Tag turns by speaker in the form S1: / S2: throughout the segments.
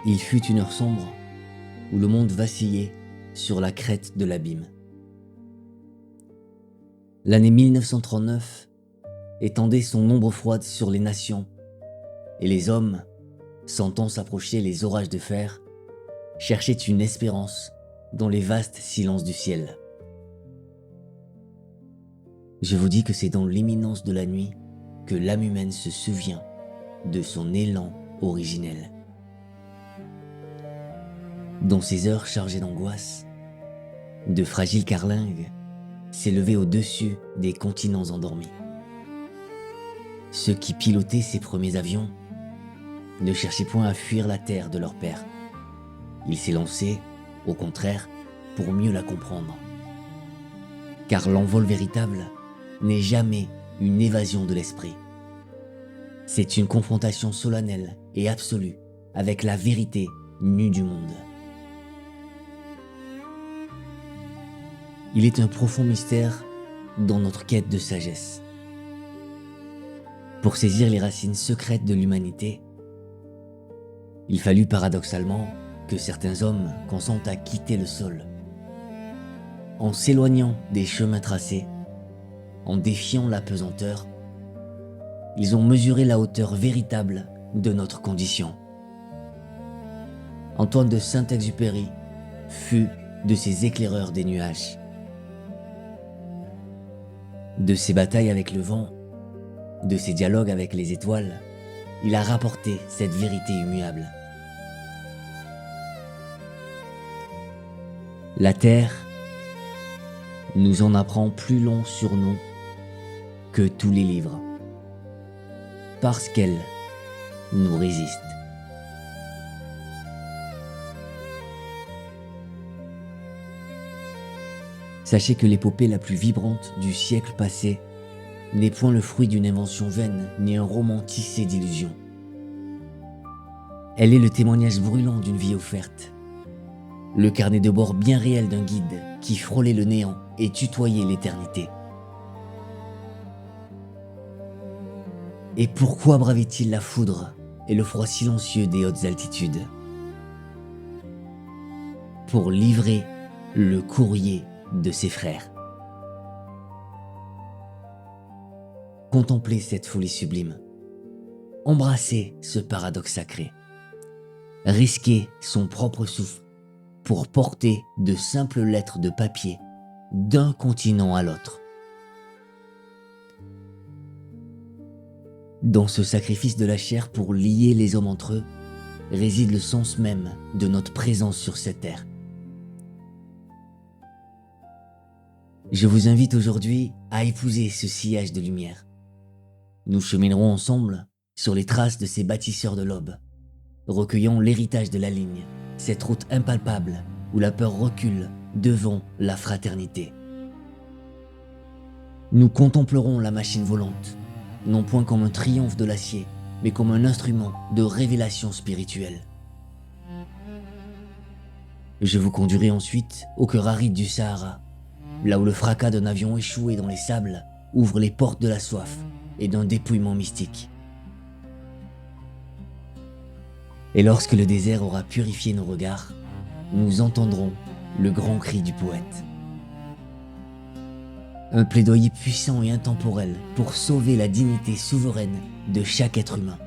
S1: Il fut une heure sombre où le monde vacillait sur la crête de l'abîme. L'année 1939 étendait son ombre froide sur les nations, et les hommes, sentant s'approcher les orages de fer, cherchaient une espérance dans les vastes silences du ciel. Je vous dis que c'est dans l'imminence de la nuit que l'âme humaine se souvient de son élan originel. Dans ces heures chargées d'angoisse, de fragiles carlingues s'élevaient au-dessus des continents endormis. Ceux qui pilotaient ces premiers avions ne cherchaient point à fuir la terre de leur père. Ils s'élançaient, au contraire, pour mieux la comprendre. Car l'envol véritable n'est jamais une évasion de l'esprit. C'est une confrontation solennelle et absolue avec la vérité nue du monde. Il est un profond mystère dans notre quête de sagesse. Pour saisir les racines secrètes de l'humanité, il fallut paradoxalement que certains hommes consentent à quitter le sol. En s'éloignant des chemins tracés, en défiant la pesanteur, ils ont mesuré la hauteur véritable de notre condition. Antoine de Saint-Exupéry fut de ces éclaireurs des nuages. De ses batailles avec le vent, de ses dialogues avec les étoiles, il a rapporté cette vérité immuable. La terre nous en apprend plus long sur nous que tous les livres, parce qu'elle nous résiste. Sachez que l'épopée la plus vibrante du siècle passé n'est point le fruit d'une invention vaine ni un roman tissé d'illusions. Elle est le témoignage brûlant d'une vie offerte, le carnet de bord bien réel d'un guide qui frôlait le néant et tutoyait l'éternité. Et pourquoi bravait-il la foudre et le froid silencieux des hautes altitudes? Pour livrer le courrier de ses frères. Contemplez cette folie sublime. Embrassez ce paradoxe sacré. Risquez son propre souffle pour porter de simples lettres de papier d'un continent à l'autre. Dans ce sacrifice de la chair pour lier les hommes entre eux, réside le sens même de notre présence sur cette terre. Je vous invite aujourd'hui à épouser ce sillage de lumière. Nous cheminerons ensemble sur les traces de ces bâtisseurs de l'aube, recueillant l'héritage de la ligne, cette route impalpable où la peur recule devant la fraternité. Nous contemplerons la machine volante, non point comme un triomphe de l'acier, mais comme un instrument de révélation spirituelle. Je vous conduirai ensuite au cœur aride du Sahara, là où le fracas d'un avion échoué dans les sables ouvre les portes de la soif et d'un dépouillement mystique. Et lorsque le désert aura purifié nos regards, nous entendrons le grand cri du poète. Un plaidoyer puissant et intemporel pour sauver la dignité souveraine de chaque être humain,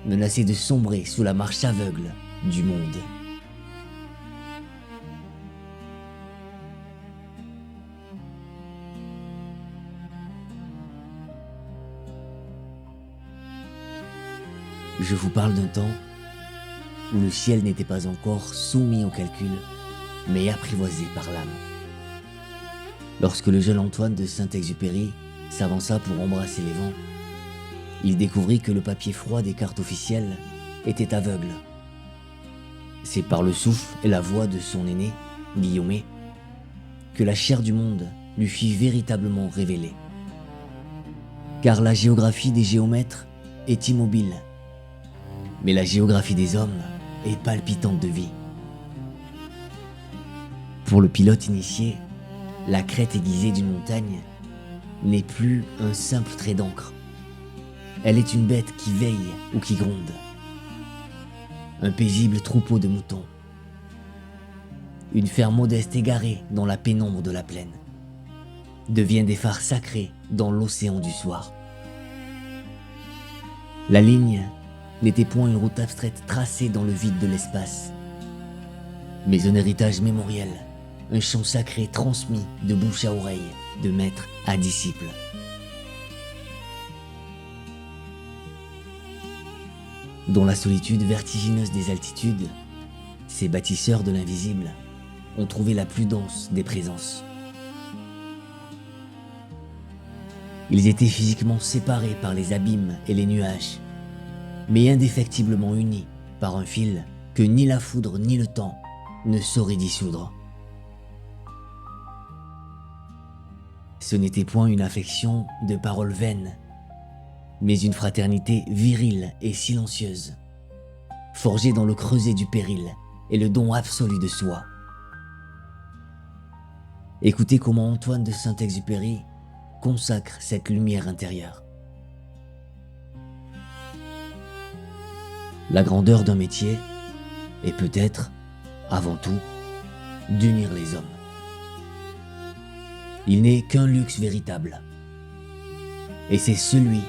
S1: menacé de sombrer sous la marche aveugle du monde. Je vous parle d'un temps où le ciel n'était pas encore soumis au calcul, mais apprivoisé par l'âme. Lorsque le jeune Antoine de Saint-Exupéry s'avança pour embrasser les vents, il découvrit que le papier froid des cartes officielles était aveugle. C'est par le souffle et la voix de son aîné, Guillaumet, que la chair du monde lui fut véritablement révélée. Car la géographie des géomètres est immobile, mais la géographie des hommes est palpitante de vie. Pour le pilote initié, la crête aiguisée d'une montagne n'est plus un simple trait d'encre. Elle est une bête qui veille ou qui gronde. un paisible troupeau de moutons. Une ferme modeste égarée dans la pénombre de la plaine devient des phares sacrés dans l'océan du soir. La ligne n'était point une route abstraite tracée dans le vide de l'espace, mais un héritage mémoriel, un chant sacré transmis de bouche à oreille, de maître à disciple. Dans la solitude vertigineuse des altitudes, ces bâtisseurs de l'invisible ont trouvé la plus dense des présences. Ils étaient physiquement séparés par les abîmes et les nuages, mais indéfectiblement unis par un fil que ni la foudre ni le temps ne sauraient dissoudre. Ce n'était point une affection de paroles vaines, mais une fraternité virile et silencieuse, forgée dans le creuset du péril et le don absolu de soi. Écoutez comment Antoine de Saint-Exupéry consacre cette lumière intérieure. La grandeur d'un métier est peut-être, avant tout, d'unir les hommes. Il n'est qu'un luxe véritable, et c'est celui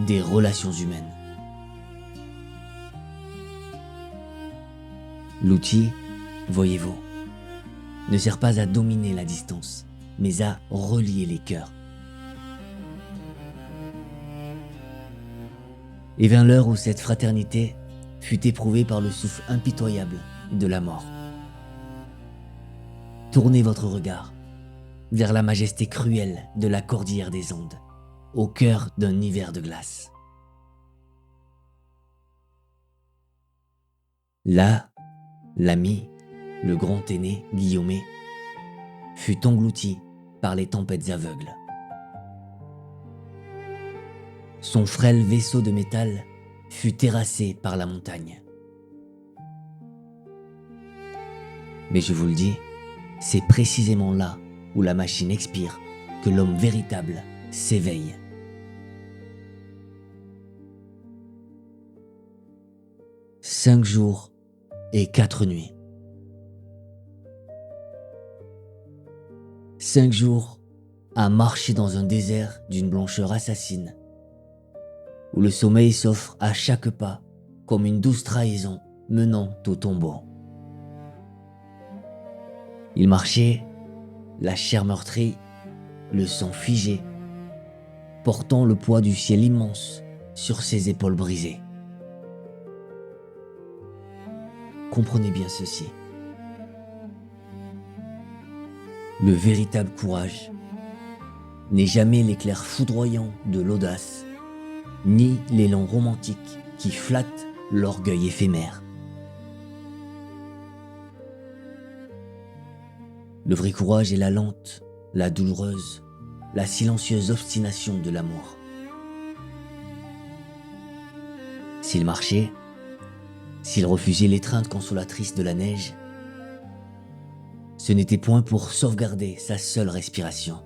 S1: des relations humaines. L'outil, voyez-vous, ne sert pas à dominer la distance, mais à relier les cœurs. Et vint l'heure où cette fraternité fut éprouvée par le souffle impitoyable de la mort. Tournez votre regard vers la majesté cruelle de la cordillère des Andes, au cœur d'un hiver de glace. Là, l'ami, le grand aîné Guillaumet, fut englouti par les tempêtes aveugles. Son frêle vaisseau de métal fut terrassé par la montagne. Mais je vous le dis, c'est précisément là où la machine expire que l'homme véritable s'éveille. « 5 jours et 4 nuits. 5 jours à marcher dans un désert d'une blancheur assassine, où le sommeil s'offre à chaque pas comme une douce trahison menant au tombeau. Il marchait, la chair meurtrie, le sang figé, portant le poids du ciel immense sur ses épaules brisées. Comprenez bien ceci. Le véritable courage n'est jamais l'éclair foudroyant de l'audace, ni l'élan romantique qui flatte l'orgueil éphémère. Le vrai courage est la lente, la douloureuse, la silencieuse obstination de l'amour. S'il marchait, s'il refusait l'étreinte consolatrice de la neige, ce n'était point pour sauvegarder sa seule respiration.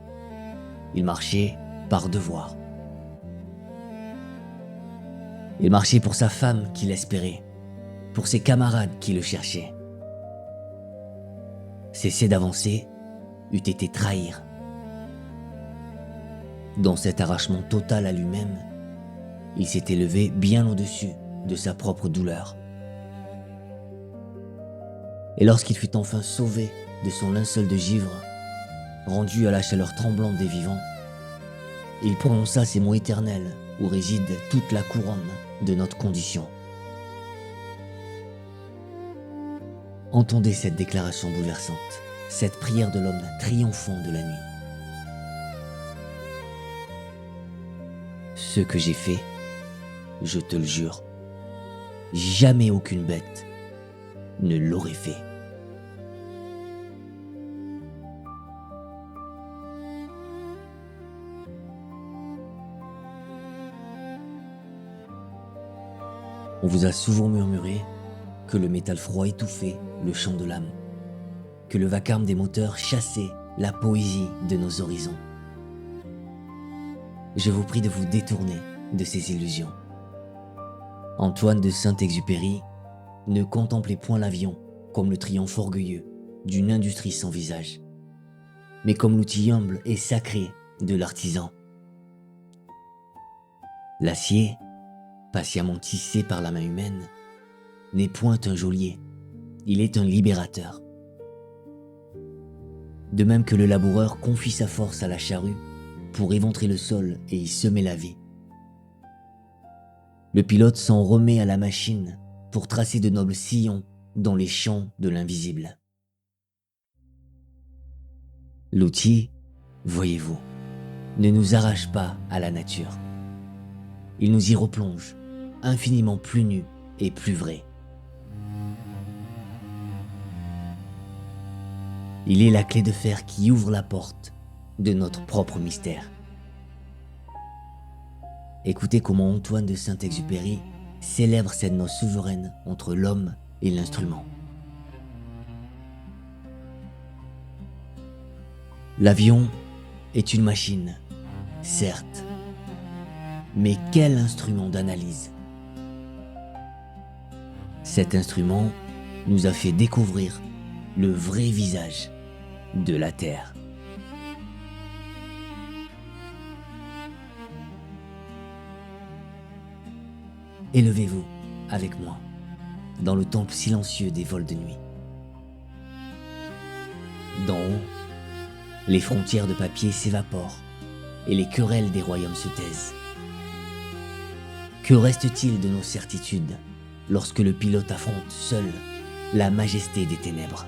S1: Il marchait par devoir. Il marchait pour sa femme qui l'espérait, pour ses camarades qui le cherchaient. Cesser d'avancer eût été trahir. Dans cet arrachement total à lui-même, il s'était levé bien au-dessus de sa propre douleur. Et lorsqu'il fut enfin sauvé de son linceul de givre, rendu à la chaleur tremblante des vivants, il prononça ces mots éternels où réside toute la couronne de notre condition. Entendez cette déclaration bouleversante, cette prière de l'homme triomphant de la nuit. Ce que j'ai fait, je te le jure, jamais aucune bête ne l'aurait fait. On vous a souvent murmuré que le métal froid étouffait le chant de l'âme, que le vacarme des moteurs chassait la poésie de nos horizons. Je vous prie de vous détourner de ces illusions. Antoine de Saint-Exupéry ne contemplez point l'avion comme le triomphe orgueilleux d'une industrie sans visage, mais comme l'outil humble et sacré de l'artisan. L'acier, patiemment tissé par la main humaine, n'est point un geôlier, il est un libérateur. De même que le laboureur confie sa force à la charrue pour éventrer le sol et y semer la vie. Le pilote s'en remet à la machine pour tracer de nobles sillons dans les champs de l'invisible. L'outil, voyez-vous, ne nous arrache pas à la nature. Il nous y replonge, infiniment plus nus et plus vrais. Il est la clé de fer qui ouvre la porte de notre propre mystère. Écoutez comment Antoine de Saint-Exupéry célèbre cette noce souveraine entre l'homme et l'instrument. L'avion est une machine, certes, mais quel instrument d'analyse! Cet instrument nous a fait découvrir le vrai visage de la Terre. Élevez-vous avec moi dans le temple silencieux des vols de nuit. D'en haut, les frontières de papier s'évaporent et les querelles des royaumes se taisent. Que reste-t-il de nos certitudes lorsque le pilote affronte seul la majesté des ténèbres?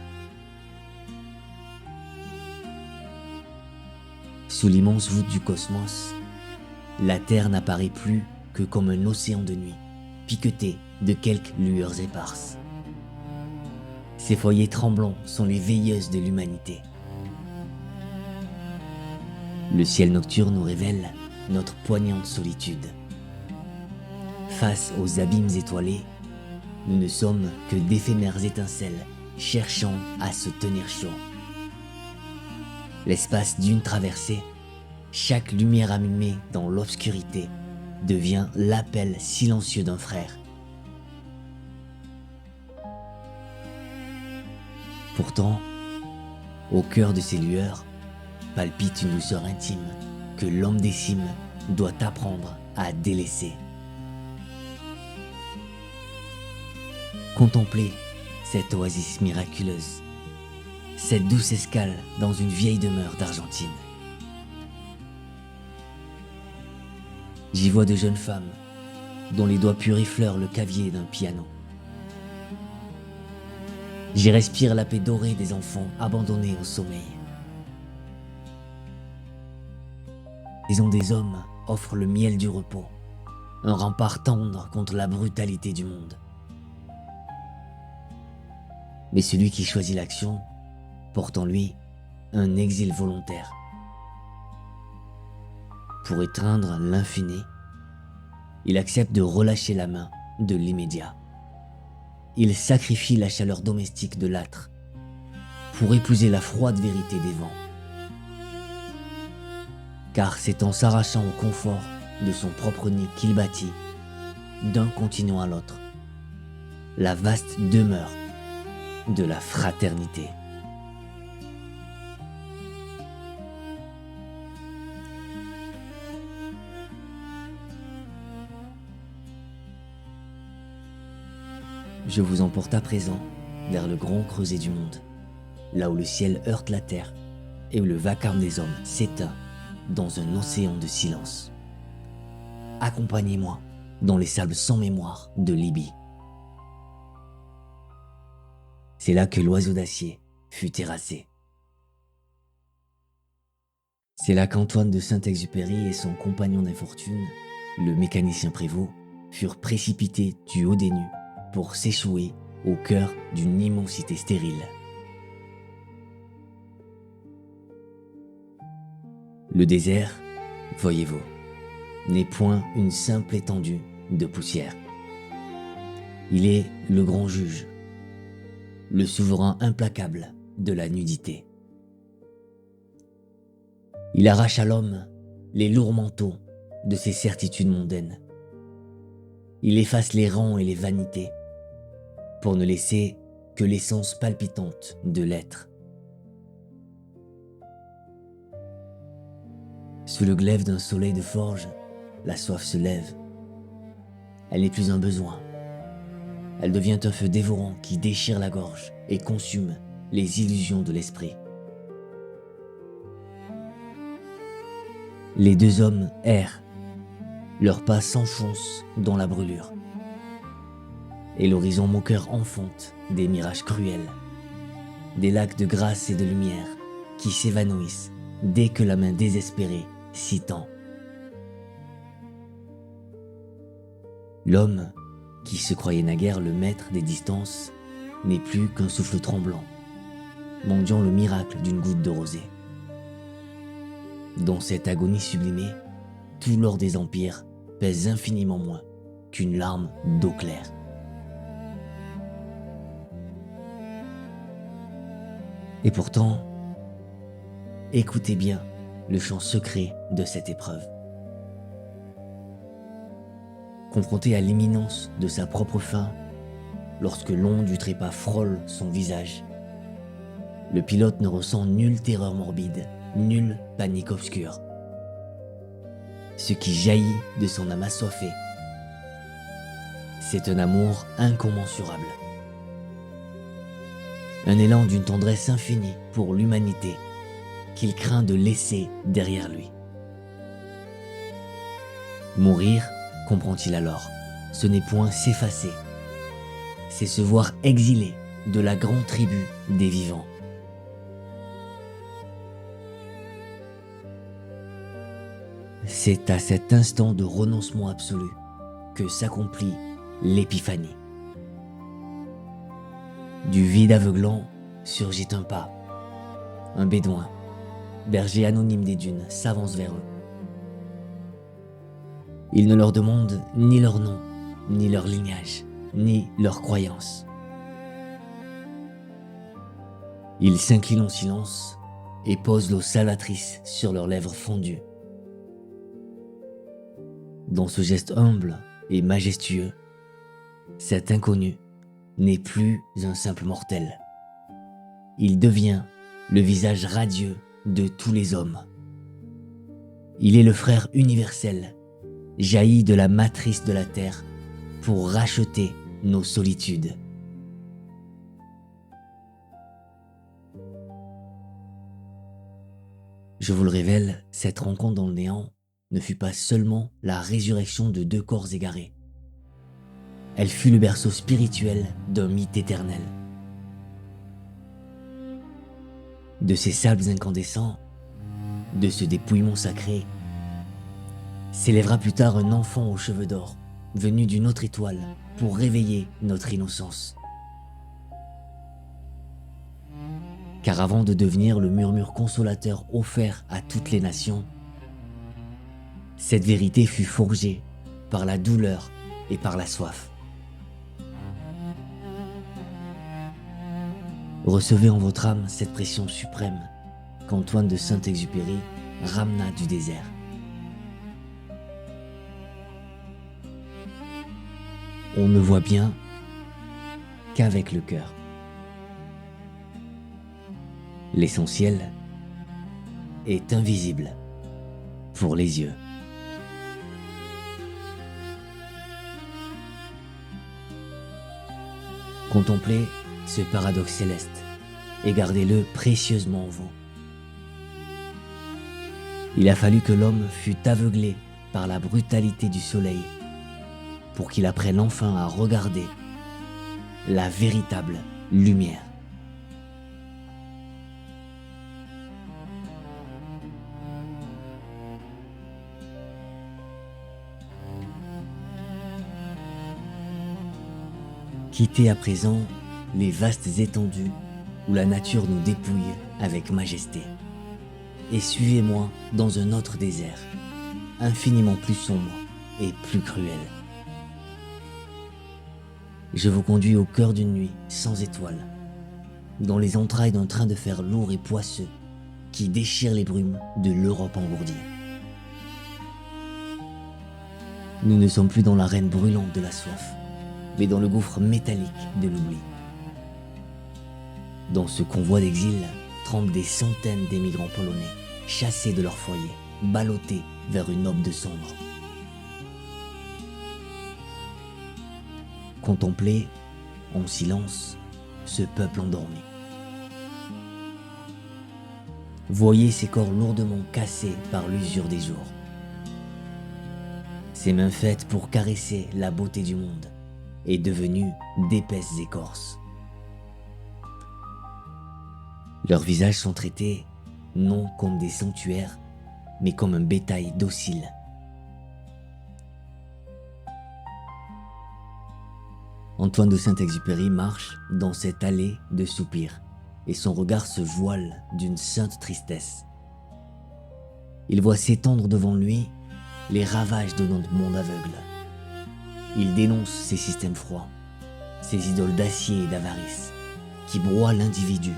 S1: Sous l'immense voûte du cosmos, la Terre n'apparaît plus que comme un océan de nuit, piqueté de quelques lueurs éparses. Ces foyers tremblants sont les veilleuses de l'humanité. Le ciel nocturne nous révèle notre poignante solitude. Face aux abîmes étoilés, nous ne sommes que d'éphémères étincelles cherchant à se tenir chaud. L'espace d'une traversée, chaque lumière allumée dans l'obscurité devient l'appel silencieux d'un frère. Pourtant, au cœur de ces lueurs, palpite une douceur intime que l'homme des cimes doit apprendre à délaisser. Contemplez cette oasis miraculeuse, cette douce escale dans une vieille demeure d'Argentine. J'y vois de jeunes femmes dont les doigts purs effleurent le clavier d'un piano. J'y respire la paix dorée des enfants abandonnés au sommeil. Les ondes des hommes offrent le miel du repos, un rempart tendre contre la brutalité du monde. Mais celui qui choisit l'action porte en lui un exil volontaire. Pour étreindre l'infini, il accepte de relâcher la main de l'immédiat. Il sacrifie la chaleur domestique de l'âtre pour épouser la froide vérité des vents. Car c'est en s'arrachant au confort de son propre nid qu'il bâtit, d'un continent à l'autre, la vaste demeure de la fraternité. Je vous emporte à présent vers le grand creuset du monde, là où le ciel heurte la terre et où le vacarme des hommes s'éteint dans un océan de silence. Accompagnez-moi dans les sables sans mémoire de Libye. C'est là que l'oiseau d'acier fut terrassé. C'est là qu'Antoine de Saint-Exupéry et son compagnon d'infortune, le mécanicien Prévost, furent précipités du haut des nues pour s'échouer au cœur d'une immensité stérile. Le désert, voyez-vous, n'est point une simple étendue de poussière. Il est le grand juge, le souverain implacable de la nudité. Il arrache à l'homme les lourds manteaux de ses certitudes mondaines. Il efface les rangs et les vanités pour ne laisser que l'essence palpitante de l'être. Sous le glaive d'un soleil de forge, la soif se lève. Elle n'est plus un besoin. Elle devient un feu dévorant qui déchire la gorge et consume les illusions de l'esprit. Les deux hommes errent. Leurs pas s'enfoncent dans la brûlure. Et l'horizon moqueur enfonce des mirages cruels. Des lacs de grâce et de lumière qui s'évanouissent dès que la main désespérée s'y tend. L'homme, qui se croyait naguère le maître des distances, n'est plus qu'un souffle tremblant, mendiant le miracle d'une goutte de rosée. Dans cette agonie sublimée, tout l'or des empires pèse infiniment moins qu'une larme d'eau claire. Et pourtant, écoutez bien le chant secret de cette épreuve. Confronté à l'imminence de sa propre fin, lorsque l'onde du trépas frôle son visage, le pilote ne ressent nulle terreur morbide, nulle panique obscure. Ce qui jaillit de son âme assoiffée, c'est un amour incommensurable. Un élan d'une tendresse infinie pour l'humanité qu'il craint de laisser derrière lui. Mourir, comprend-il alors, ce n'est point s'effacer, c'est se voir exilé de la grande tribu des vivants. C'est à cet instant de renoncement absolu que s'accomplit l'épiphanie. Du vide aveuglant surgit un pas. Un bédouin, berger anonyme des dunes, s'avance vers eux. Il ne leur demande ni leur nom, ni leur lignage, ni leur croyance. Il s'incline en silence et pose l'eau salvatrice sur leurs lèvres fondues. Dans ce geste humble et majestueux, cet inconnu n'est plus un simple mortel. Il devient le visage radieux de tous les hommes. Il est le frère universel, jailli de la matrice de la terre pour racheter nos solitudes. Je vous le révèle, cette rencontre dans le néant ne fut pas seulement la résurrection de deux corps égarés. Elle fut le berceau spirituel d'un mythe éternel. De ces sables incandescents, de ce dépouillement sacré, s'élèvera plus tard un enfant aux cheveux d'or, venu d'une autre étoile pour réveiller notre innocence. Car avant de devenir le murmure consolateur offert à toutes les nations, cette vérité fut forgée par la douleur et par la soif. Recevez en votre âme cette pression suprême qu'Antoine de Saint-Exupéry ramena du désert. On ne voit bien qu'avec le cœur. L'essentiel est invisible pour les yeux. Contemplez ce paradoxe céleste et gardez-le précieusement en vous. Il a fallu que l'homme fût aveuglé par la brutalité du soleil pour qu'il apprenne enfin à regarder la véritable lumière. Quittez à présent les vastes étendues où la nature nous dépouille avec majesté. Et suivez-moi dans un autre désert, infiniment plus sombre et plus cruel. Je vous conduis au cœur d'une nuit sans étoiles, dans les entrailles d'un train de fer lourd et poisseux qui déchire les brumes de l'Europe engourdie. Nous ne sommes plus dans l'arène brûlante de la soif, mais dans le gouffre métallique de l'oubli. Dans ce convoi d'exil trempent des centaines d'émigrants polonais, chassés de leur foyer, ballottés vers une aube de cendres. Contemplez, en silence, ce peuple endormi. Voyez ces corps lourdement cassés par l'usure des jours. Ces mains faites pour caresser la beauté du monde et devenues d'épaisses écorces. Leurs visages sont traités non comme des sanctuaires, mais comme un bétail docile. Antoine de Saint-Exupéry marche dans cette allée de soupirs et son regard se voile d'une sainte tristesse. Il voit s'étendre devant lui les ravages de notre monde aveugle. Il dénonce ces systèmes froids, ces idoles d'acier et d'avarice qui broient l'individu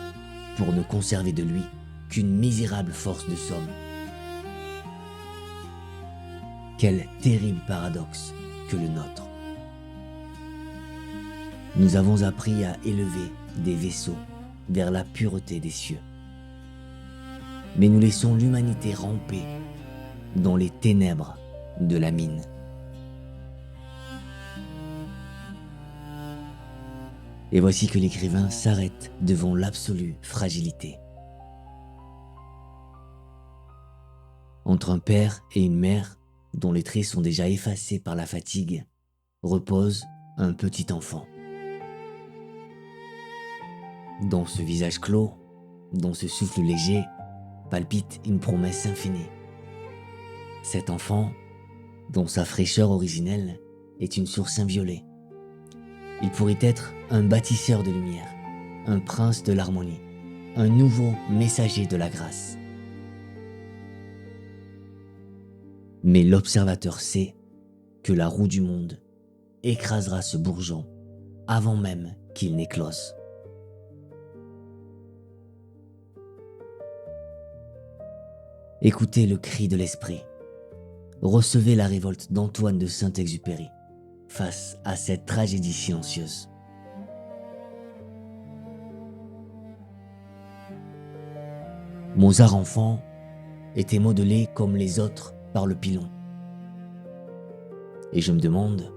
S1: pour ne conserver de lui qu'une misérable force de somme. Quel terrible paradoxe que le nôtre. Nous avons appris à élever des vaisseaux vers la pureté des cieux. Mais nous laissons l'humanité ramper dans les ténèbres de la mine. Et voici que l'écrivain s'arrête devant l'absolue fragilité. Entre un père et une mère, dont les traits sont déjà effacés par la fatigue, repose un petit enfant. Dans ce visage clos, dans ce souffle léger, palpite une promesse infinie. Cet enfant, dont sa fraîcheur originelle est une source inviolée. Il pourrait être un bâtisseur de lumière, un prince de l'harmonie, un nouveau messager de la grâce. Mais l'observateur sait que la roue du monde écrasera ce bourgeon avant même qu'il n'éclose. Écoutez le cri de l'esprit. Recevez la révolte d'Antoine de Saint-Exupéry face à cette tragédie silencieuse. Mozart enfant était modelé comme les autres par le pilon. Et je me demande,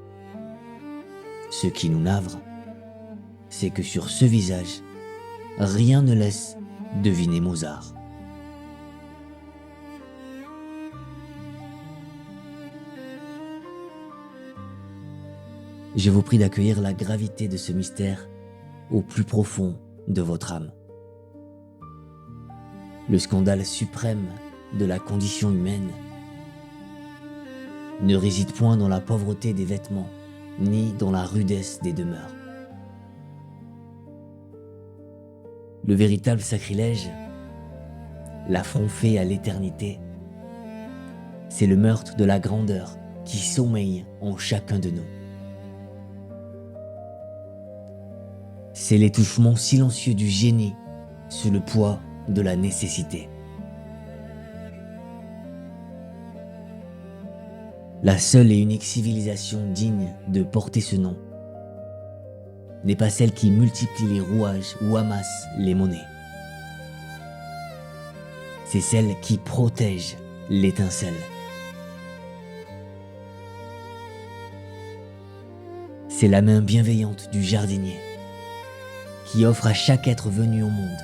S1: ce qui nous navre, c'est que sur ce visage, rien ne laisse deviner Mozart. Je vous prie d'accueillir la gravité de ce mystère au plus profond de votre âme. Le scandale suprême de la condition humaine ne réside point dans la pauvreté des vêtements, ni dans la rudesse des demeures. Le véritable sacrilège, l'affront fait à l'éternité, c'est le meurtre de la grandeur qui sommeille en chacun de nous. C'est l'étouffement silencieux du génie sous le poids de la nécessité. La seule et unique civilisation digne de porter ce nom n'est pas celle qui multiplie les rouages ou amasse les monnaies. C'est celle qui protège l'étincelle. C'est la main bienveillante du jardinier qui offre à chaque être venu au monde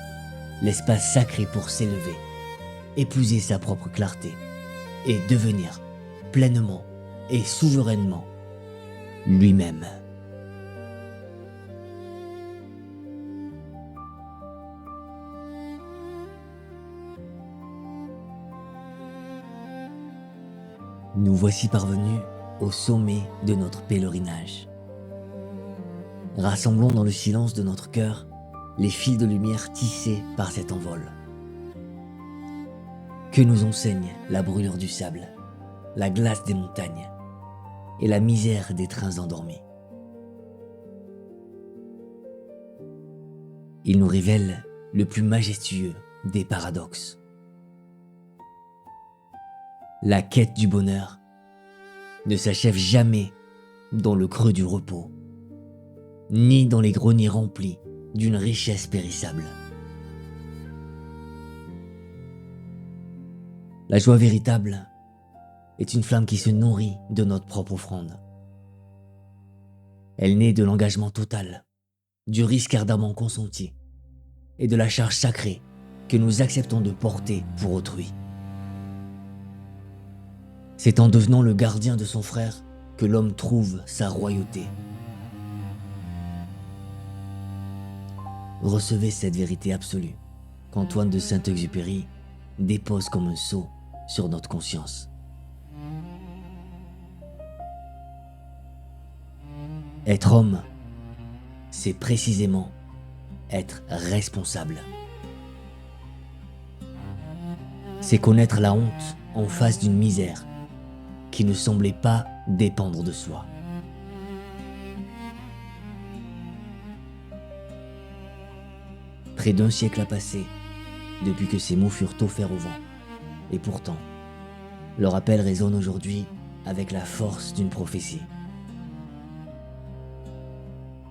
S1: l'espace sacré pour s'élever, épouser sa propre clarté et devenir pleinement et souverainement lui-même. Nous voici parvenus au sommet de notre pèlerinage. Rassemblons dans le silence de notre cœur les fils de lumière tissés par cet envol. Que nous enseigne la brûlure du sable, la glace des montagnes et la misère des trains endormis. Il nous révèle le plus majestueux des paradoxes. La quête du bonheur ne s'achève jamais dans le creux du repos. ni dans les greniers remplis d'une richesse périssable. La joie véritable est une flamme qui se nourrit de notre propre offrande. Elle naît de l'engagement total, du risque ardemment consenti et de la charge sacrée que nous acceptons de porter pour autrui. C'est en devenant le gardien de son frère que l'homme trouve sa royauté. Recevez cette vérité absolue qu'Antoine de Saint-Exupéry dépose comme un sceau sur notre conscience. Être homme, c'est précisément être responsable. C'est connaître la honte en face d'une misère qui ne semblait pas dépendre de soi. Près d'un siècle a passé depuis que ces mots furent offerts au vent. Et pourtant, leur appel résonne aujourd'hui avec la force d'une prophétie.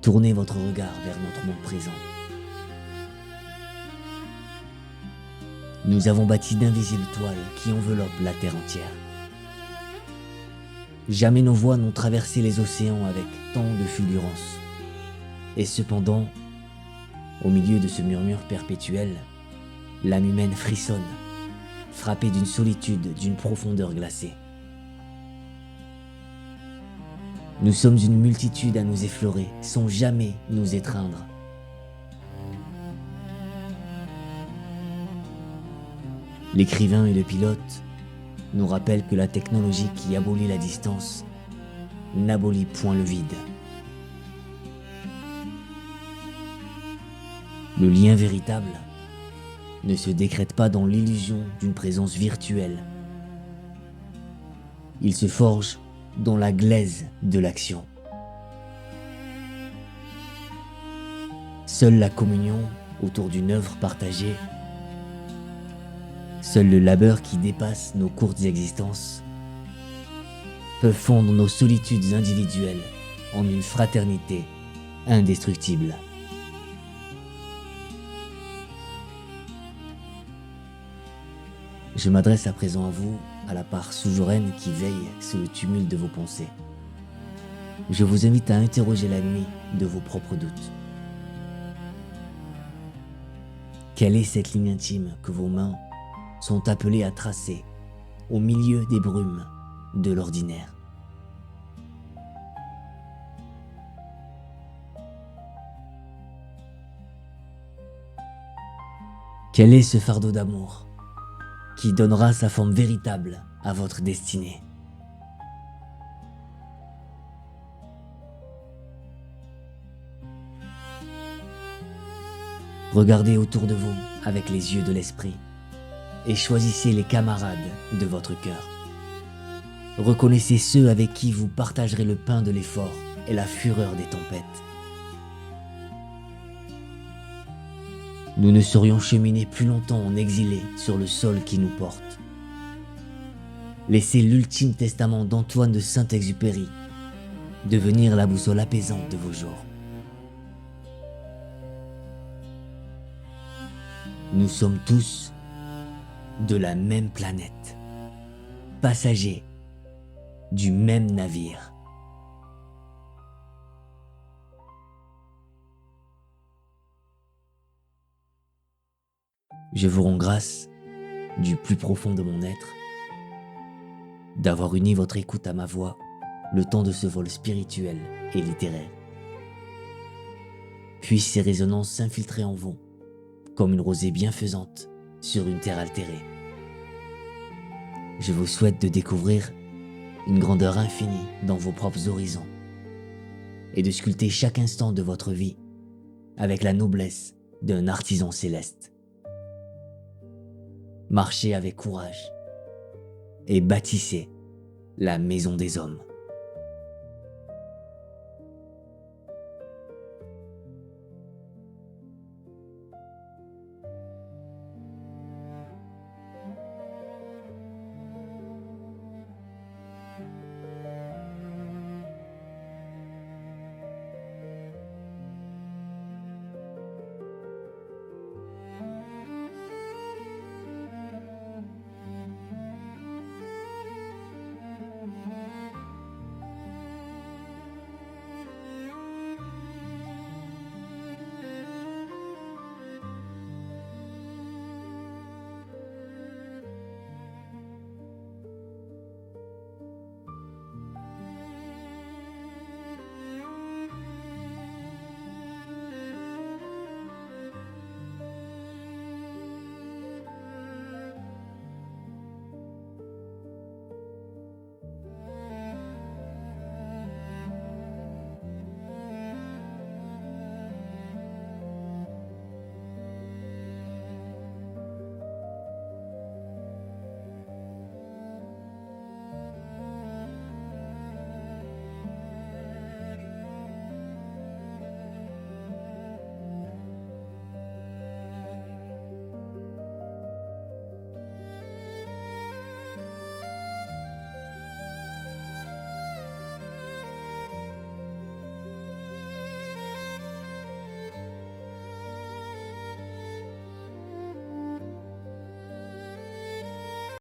S1: Tournez votre regard vers notre monde présent. Nous avons bâti d'invisibles toiles qui enveloppent la terre entière. Jamais nos voix n'ont traversé les océans avec tant de fulgurance. Et cependant, au milieu de ce murmure perpétuel, l'âme humaine frissonne, frappée d'une solitude, d'une profondeur glacée. Nous sommes une multitude à nous effleurer, sans jamais nous étreindre. L'écrivain et le pilote nous rappellent que la technologie qui abolit la distance n'abolit point le vide. Le lien véritable ne se décrète pas dans l'illusion d'une présence virtuelle. Il se forge dans la glaise de l'action. Seule la communion autour d'une œuvre partagée, seul le labeur qui dépasse nos courtes existences peuvent fondre nos solitudes individuelles en une fraternité indestructible. Je m'adresse à présent à vous, à la part souveraine qui veille sous le tumulte de vos pensées. Je vous invite à interroger la nuit de vos propres doutes. Quelle est cette ligne intime que vos mains sont appelées à tracer au milieu des brumes de l'ordinaire? Quel est ce fardeau d'amour qui donnera sa forme véritable à votre destinée? Regardez autour de vous avec les yeux de l'esprit et choisissez les camarades de votre cœur. Reconnaissez ceux avec qui vous partagerez le pain de l'effort et la fureur des tempêtes. Nous ne serions cheminés plus longtemps en exilé sur le sol qui nous porte. Laissez l'ultime testament d'Antoine de Saint-Exupéry devenir la boussole apaisante de vos jours. Nous sommes tous de la même planète, passagers du même navire. Je vous rends grâce du plus profond de mon être d'avoir uni votre écoute à ma voix le temps de ce vol spirituel et littéraire. Puissent ces résonances s'infiltrer en vous comme une rosée bienfaisante sur une terre altérée. Je vous souhaite de découvrir une grandeur infinie dans vos propres horizons et de sculpter chaque instant de votre vie avec la noblesse d'un artisan céleste. Marchez avec courage et bâtissez la maison des hommes.